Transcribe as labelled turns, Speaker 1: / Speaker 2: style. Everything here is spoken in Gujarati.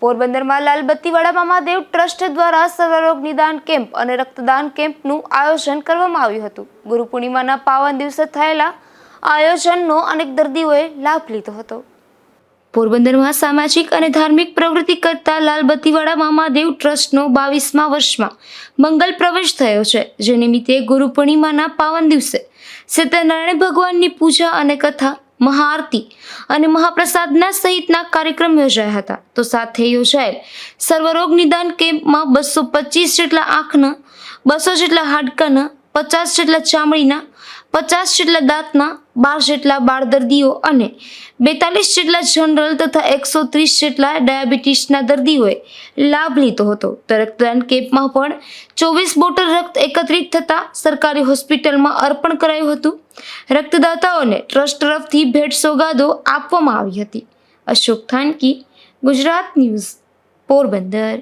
Speaker 1: પોરબંદરમાં લાલબત્તીવાડા મામાદેવ ટ્રસ્ટ દ્વારા સર્વરોગ નિદાન કેમ્પ અને રક્તદાન કેમ્પનું આયોજન કરવામાં આવ્યું હતું। ગુરુ પૂર્ણિમાના પાવન દિવસે થયેલા આયોજનનો અનેક દર્દીઓએ લાભ લીધો હતો। પોરબંદરમાં સામાજિક અને ધાર્મિક પ્રવૃત્તિ કરતા લાલબત્તીવાડા મામાદેવ ટ્રસ્ટનો 22મા વર્ષમાં મંગલ પ્રવેશ થયો છે, જે નિમિત્તે ગુરુ પૂર્ણિમાના પાવન દિવસે સત્યનારાયણ ભગવાનની પૂજા અને કથા, મહાઆરતી અને મહાપ્રસાદના સહિતના કાર્યક્રમ યોજાયા હતા। તો સાથે યોજાયેલ સર્વરોગ નિદાન કેમ્પમાં 225 જેટલા આંખના, 200 જેટલા હાડકાના, 50 જેટલા ચામડીના, 50 જેટલા દાંતના, 12 જેટલા બાળ દર્દીઓ અને 42 જેટલા જનરલ તથા 130 જેટલા ડાયાબિટીસના દર્દીઓએ લાભ લીધો હતો। તો રક્તદાન કેમ્પમાં પણ 24 બોટલ રક્ત એકત્રિત થતા સરકારી હોસ્પિટલમાં અર્પણ કરાયું હતું। રક્તદાતાઓને ટ્રસ્ટ તરફથી ભેટ સોગાદો આપવામાં આવી હતી। અશોક થાનકી, ગુજરાત ન્યૂઝ, પોરબંદર।